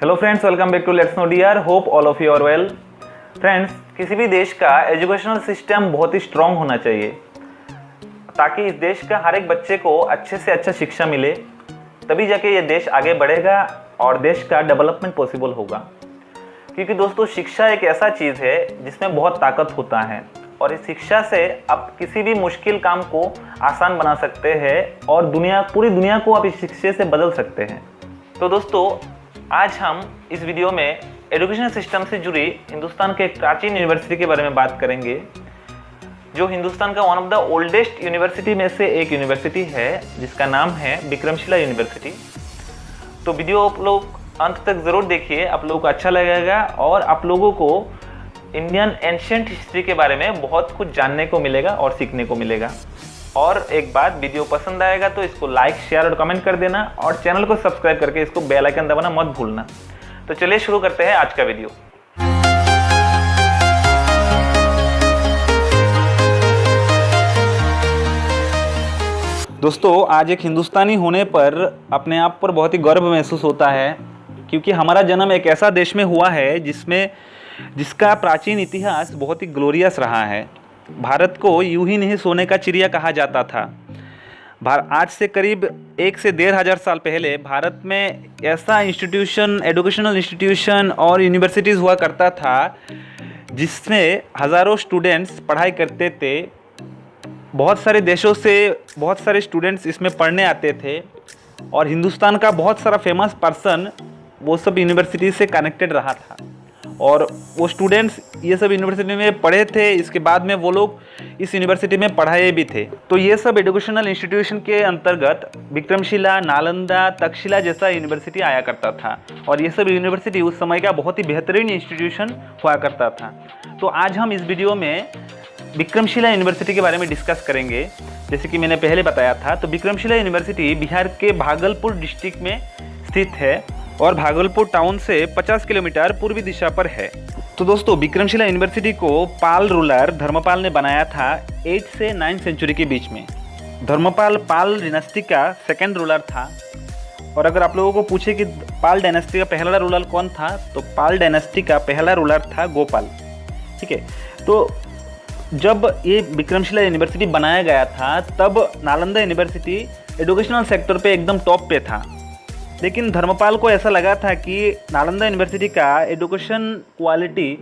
Hello friends, welcome back to let's know DR. Hope all of you are well. Friends, किसी भी देश का educational system बहुत ही strong होना चाहिए ताकि इस देश का हर एक बच्चे को अच्छे से अच्छा शिक्षा मिले, तभी जाके ये देश आगे बढ़ेगा और देश का डेवलपमेंट पॉसिबल होगा। क्योंकि दोस्तों, शिक्षा एक ऐसा चीज़ है जिसमें बहुत ताकत होता है और इस शिक्षा से आप किसी भी मुश्किल काम को आसान बना सकते हैं और पूरी दुनिया को आप इस शिक्षा से बदल सकते हैं। तो दोस्तों, आज हम इस वीडियो में एजुकेशन सिस्टम से जुड़ी हिंदुस्तान के एक प्राचीन यूनिवर्सिटी के बारे में बात करेंगे, जो हिंदुस्तान का one of the oldest university में से एक यूनिवर्सिटी है, जिसका नाम है विक्रमशिला यूनिवर्सिटी। तो वीडियो आप लोग अंत तक ज़रूर देखिए, आप लोगों को अच्छा लगेगा और आप लोगों को इंडियन एंशिएंट हिस्ट्री के बारे में बहुत कुछ जानने को मिलेगा और सीखने को मिलेगा। और एक बात, वीडियो पसंद आएगा तो इसको लाइक, शेयर और कमेंट कर देना और चैनल को सब्सक्राइब करके इसको बेल आइकन दबाना मत भूलना। तो चलिए शुरू करते हैं आज का वीडियो। दोस्तों, आज एक हिंदुस्तानी होने पर अपने आप पर बहुत ही गर्व महसूस होता है, क्योंकि हमारा जन्म एक ऐसा देश में हुआ है जिसका प्राचीन इतिहास बहुत ही ग्लोरियस रहा है। भारत को यूं ही नहीं सोने का चिड़िया कहा जाता था। आज से करीब 1 से 1,500 साल पहले भारत में ऐसा इंस्टीट्यूशन, एजुकेशनल इंस्टीट्यूशन और यूनिवर्सिटीज़ हुआ करता था जिसमें हज़ारों स्टूडेंट्स पढ़ाई करते थे। बहुत सारे देशों से बहुत सारे स्टूडेंट्स इसमें पढ़ने आते थे और हिंदुस्तान का बहुत सारा फेमस पर्सन वो सब यूनिवर्सिटी से कनेक्टेड रहा था और वो स्टूडेंट्स ये सब यूनिवर्सिटी में पढ़े थे। इसके बाद में वो लोग इस यूनिवर्सिटी में पढ़ाए भी थे। तो ये सब एजुकेशनल इंस्टीट्यूशन के अंतर्गत विक्रमशिला, नालंदा, तक्षशिला जैसा यूनिवर्सिटी आया करता था और ये सब यूनिवर्सिटी उस समय का बहुत ही बेहतरीन इंस्टीट्यूशन हुआ करता था। तो आज हम इस वीडियो में विक्रमशिला यूनिवर्सिटी के बारे में डिस्कस करेंगे। जैसे कि मैंने पहले बताया था, तो विक्रमशिला यूनिवर्सिटी बिहार के भागलपुर डिस्ट्रिक्ट में स्थित है और भागलपुर टाउन से 50 किलोमीटर पूर्वी दिशा पर है। तो दोस्तों, विक्रमशिला यूनिवर्सिटी को पाल रूलर धर्मपाल ने बनाया था 8 से 9 सेंचुरी के बीच में। धर्मपाल पाल डायनेस्टी का सेकंड रूलर था। और अगर आप लोगों को पूछे कि पाल डायनेस्टी का पहला रूलर कौन था, तो पाल डायनेस्टी का पहला रूलर था गोपाल। ठीक है। तो जब ये विक्रमशिला यूनिवर्सिटी बनाया गया था, तब नालंदा यूनिवर्सिटी एजुकेशनल सेक्टर पे एकदम टॉप पे था। लेकिन धर्मपाल को ऐसा लगा था कि नालंदा यूनिवर्सिटी का एजुकेशन क्वालिटी,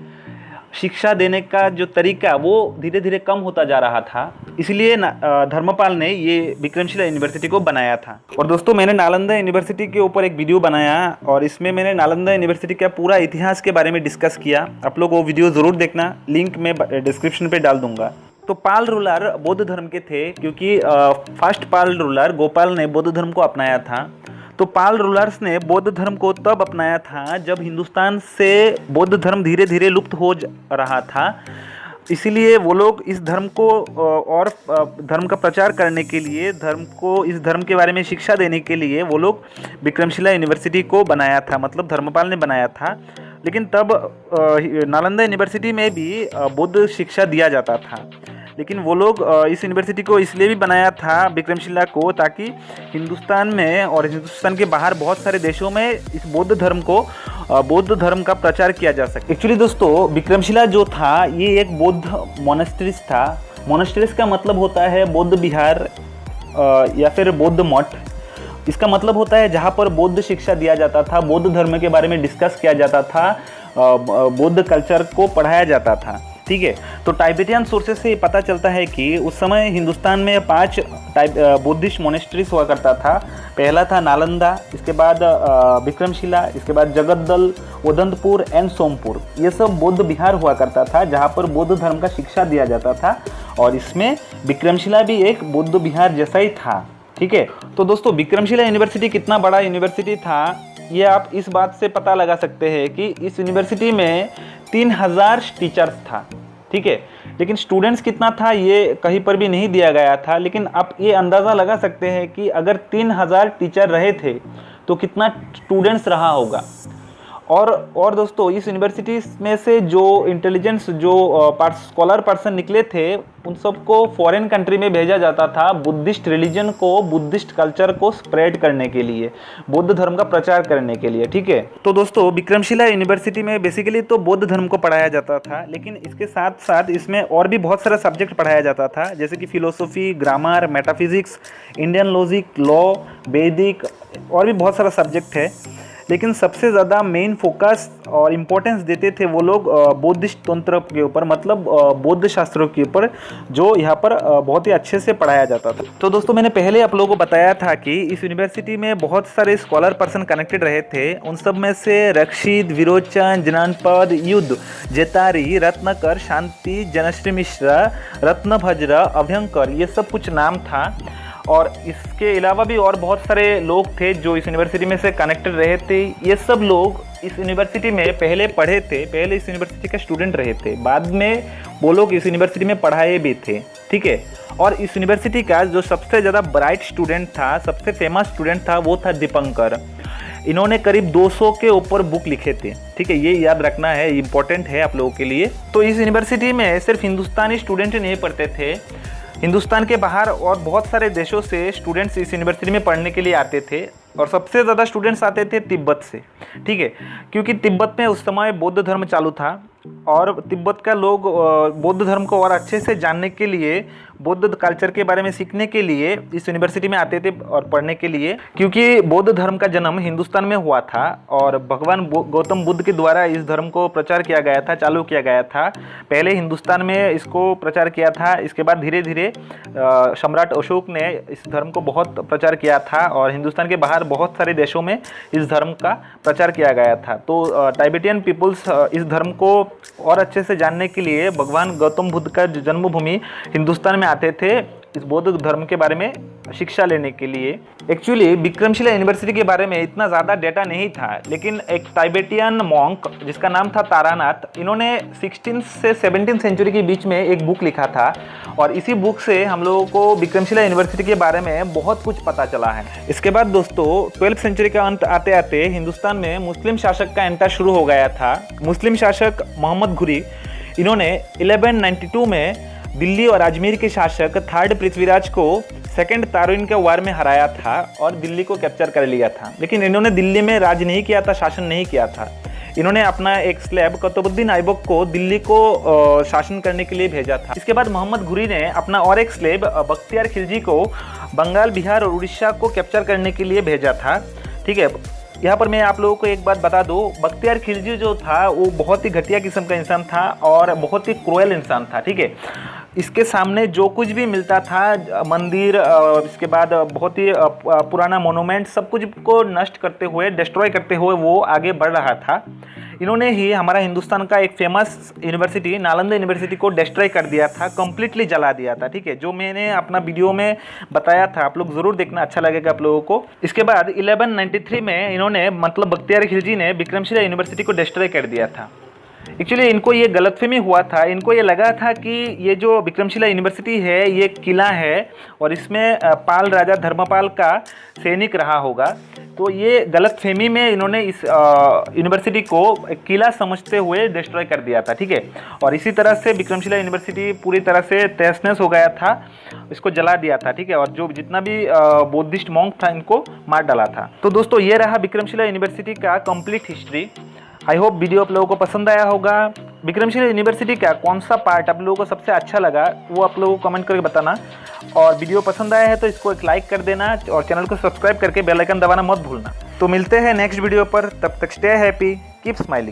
शिक्षा देने का जो तरीका, वो धीरे धीरे कम होता जा रहा था। इसलिए धर्मपाल ने ये विक्रमशिला यूनिवर्सिटी को बनाया था। और दोस्तों, मैंने नालंदा यूनिवर्सिटी के ऊपर एक वीडियो बनाया और इसमें मैंने नालंदा यूनिवर्सिटी का पूरा इतिहास के बारे में डिस्कस किया। आप लोग वो वीडियो ज़रूर देखना, लिंक मैं डिस्क्रिप्शन पे डाल दूंगा। तो पाल रूलर बौद्ध धर्म के थे, क्योंकि फर्स्ट पाल रूलर गोपाल ने बौद्ध धर्म को अपनाया था। तो पाल रूलर्स ने बौद्ध धर्म को तब अपनाया था जब हिंदुस्तान से बौद्ध धर्म धीरे धीरे लुप्त हो रहा था। इसीलिए वो लोग इस धर्म को और धर्म का प्रचार करने के लिए, इस धर्म के बारे में शिक्षा देने के लिए वो लोग विक्रमशिला यूनिवर्सिटी को बनाया था, मतलब धर्मपाल ने बनाया था। लेकिन तब नालंदा यूनिवर्सिटी में भी बौद्ध शिक्षा दिया जाता था। लेकिन वो लोग इस यूनिवर्सिटी को इसलिए भी बनाया था, विक्रमशिला को, ताकि हिंदुस्तान में और हिंदुस्तान के बाहर बहुत सारे देशों में इस बौद्ध धर्म का प्रचार किया जा सके। एक्चुअली दोस्तों, विक्रमशिला जो था ये एक बौद्ध मोनेस्ट्रीज था। मोनेस्ट्रीज का मतलब होता है बौद्ध विहार या फिर बौद्ध मठ। इसका मतलब होता है जहाँ पर बौद्ध शिक्षा दिया जाता था, बौद्ध धर्म के बारे में डिस्कस किया जाता था, बौद्ध कल्चर को पढ़ाया जाता था। ठीक है। तो टाइबेटियन सोर्सेस से पता चलता है कि उस समय हिंदुस्तान में 5 बुद्धिस्ट मोनेस्ट्रीज हुआ करता था। पहला था नालंदा, इसके बाद विक्रमशिला, इसके बाद जगद्दल, उदंतपुर एंड सोमपुर। ये सब बौद्ध विहार हुआ करता था जहाँ पर बौद्ध धर्म का शिक्षा दिया जाता था और इसमें विक्रमशिला भी एक बौद्ध विहार जैसा ही था। ठीक है। तो दोस्तों, विक्रमशिला यूनिवर्सिटी कितना बड़ा यूनिवर्सिटी था, ये आप इस बात से पता लगा सकते हैं कि इस यूनिवर्सिटी में 3000 टीचर्स था। ठीक है। लेकिन स्टूडेंट्स कितना था ये कहीं पर भी नहीं दिया गया था। लेकिन आप ये अंदाज़ा लगा सकते हैं कि अगर 3000 टीचर रहे थे तो कितना स्टूडेंट्स रहा होगा। और दोस्तों इस यूनिवर्सिटी में से जो इंटेलिजेंस जो स्कॉलर पर्सन निकले थे उन सबको फॉरेन कंट्री में भेजा जाता था बुद्धिस्ट रिलीजन को, बुद्धिस्ट कल्चर को स्प्रेड करने के लिए, बौद्ध धर्म का प्रचार करने के लिए। ठीक है, तो दोस्तों विक्रमशिला यूनिवर्सिटी में बेसिकली तो बौद्ध धर्म को पढ़ाया जाता था, लेकिन इसके साथ साथ इसमें और भी बहुत सारा सब्जेक्ट पढ़ाया जाता था, जैसे कि philosophy, grammar, metaphysics, Indian logic, law, वैदिक और भी बहुत सारा सब्जेक्ट है। लेकिन सबसे ज़्यादा मेन फोकस और इम्पोर्टेंस देते थे वो लोग बौद्धिस्ट तंत्र के ऊपर, मतलब बौद्ध शास्त्रों के ऊपर, जो यहाँ पर बहुत ही अच्छे से पढ़ाया जाता था। तो दोस्तों मैंने पहले आप लोगों को बताया था कि इस यूनिवर्सिटी में बहुत सारे स्कॉलर पर्सन कनेक्टेड रहे थे। उन सब में से रक्षित, विरोचन, जनानपद, युद्ध, जेतारी, रत्नाकर, शांति, जनश्री मिश्रा, रत्नभज्र, अभयंकर, ये सब कुछ नाम था। और इसके अलावा भी और बहुत सारे लोग थे जो इस यूनिवर्सिटी में से कनेक्टेड रहे थे। ये सब लोग इस यूनिवर्सिटी में पहले पढ़े थे, पहले इस यूनिवर्सिटी के स्टूडेंट रहे थे, बाद में वो लोग इस यूनिवर्सिटी में पढ़ाए भी थे। ठीक है, और इस यूनिवर्सिटी का जो सबसे ज़्यादा ब्राइट स्टूडेंट था, सबसे फेमस स्टूडेंट था, वो था दीपंकर। इन्होंने करीब 200 के ऊपर बुक लिखे थे। ठीक है, ये याद रखना है, इम्पोर्टेंट है आप लोगों के लिए। तो इस यूनिवर्सिटी में सिर्फ हिंदुस्तानी स्टूडेंट नहीं पढ़ते थे, हिंदुस्तान के बाहर और बहुत सारे देशों से स्टूडेंट्स इस यूनिवर्सिटी में पढ़ने के लिए आते थे, और सबसे ज़्यादा स्टूडेंट्स आते थे तिब्बत से। ठीक है, क्योंकि तिब्बत में उस समय बौद्ध धर्म चालू था, और तिब्बत का लोग बौद्ध धर्म को और अच्छे से जानने के लिए, बौद्ध कल्चर के बारे में सीखने के लिए इस यूनिवर्सिटी में आते थे और पढ़ने के लिए, क्योंकि बौद्ध धर्म का जन्म हिंदुस्तान में हुआ था और भगवान गौतम बुद्ध के द्वारा इस धर्म को प्रचार किया गया था, चालू किया गया था। पहले हिंदुस्तान में इसको प्रचार किया था, इसके बाद धीरे धीरे सम्राट अशोक ने इस धर्म को बहुत प्रचार किया था, और हिंदुस्तान के बाहर बहुत सारे देशों में इस धर्म का प्रचार किया गया था। तो टाइबेटियन पीपल्स इस धर्म को और अच्छे से जानने के लिए भगवान गौतम बुद्ध का जन्मभूमि हिंदुस्तान में आते थे इस बौद्ध धर्म के बारे में शिक्षा लेने के लिए। एक्चुअली विक्रमशिला यूनिवर्सिटी के बारे में इतना ज़्यादा डेटा नहीं था, लेकिन एक टाइबेटियन मॉन्क जिसका नाम था तारानाथ, इन्होंने 16 से 17 सेंचुरी के बीच में एक बुक लिखा था, और इसी बुक से हम लोगों को विक्रमशिला यूनिवर्सिटी के बारे में बहुत कुछ पता चला है। इसके बाद दोस्तों 12th सेंचुरी का अंत आते आते हिंदुस्तान में मुस्लिम शासक का एंटर शुरू हो गया था। मुस्लिम शासक मोहम्मद घुरी, इन्होंने 1192 में दिल्ली और अजमेर के शासक थर्ड पृथ्वीराज को सेकंड तारुइन के वार में हराया था और दिल्ली को कैप्चर कर लिया था। लेकिन इन्होंने दिल्ली में राज नहीं किया था, शासन नहीं किया था। इन्होंने अपना एक स्लेब कुतुबुद्दीन ऐबक को दिल्ली को शासन करने के लिए भेजा था। इसके बाद मोहम्मद घुरी ने अपना और एक स्लेब बख्तियार खिलजी को बंगाल, बिहार और उड़ीसा को कैप्चर करने के लिए भेजा था। ठीक है, यहाँ पर मैं आप लोगों को एक बात बता दूँ, बख्तियार खिलजी जो था वो बहुत ही घटिया किस्म का इंसान था और बहुत ही क्रूएल इंसान था। ठीक है, इसके सामने जो कुछ भी मिलता था, मंदिर, इसके बाद बहुत ही पुराना मोनूमेंट, सब कुछ को नष्ट करते हुए, डिस्ट्रॉय करते हुए वो आगे बढ़ रहा था। इन्होंने ही हमारा हिंदुस्तान का एक फेमस यूनिवर्सिटी नालंदा यूनिवर्सिटी को डिस्ट्रॉय कर दिया था, कंप्लीटली जला दिया था। ठीक है, जो मैंने अपना वीडियो में बताया था, आप लोग ज़रूर देखना, अच्छा लगेगा आप लोगों को। इसके बाद 1193 में इन्होंने, मतलब बख्तियार खिलजी ने विक्रमशिला यूनिवर्सिटी को डिस्ट्रॉय कर दिया था। एक्चुअली इनको ये गलतफहमी हुआ था, इनको ये लगा था कि ये जो विक्रमशिला यूनिवर्सिटी है ये किला है और इसमें पाल राजा धर्मपाल का सैनिक रहा होगा। तो ये गलतफहमी में इन्होंने इस यूनिवर्सिटी को एक किला समझते हुए डिस्ट्रॉय कर दिया था। ठीक है, और इसी तरह से विक्रमशिला यूनिवर्सिटी पूरी तरह से तहस-नहस हो गया था, इसको जला दिया था। ठीक है, और जो जितना भी बौद्धिस्ट मॉन्क था इनको मार डाला था। तो दोस्तों ये रहा विक्रमशिला यूनिवर्सिटी का complete history. I hope video आप लोगों को पसंद आया होगा। विक्रमशिला यूनिवर्सिटी का कौन सा पार्ट आप लोगों को सबसे अच्छा लगा वो आप लोगों को कमेंट करके बताना, और वीडियो पसंद आया है तो इसको एक लाइक कर देना और चैनल को सब्सक्राइब करके बेल आइकन दबाना मत भूलना। तो मिलते हैं नेक्स्ट वीडियो पर, तब तक स्टे हैप्पी, कीप स्माइलिंग।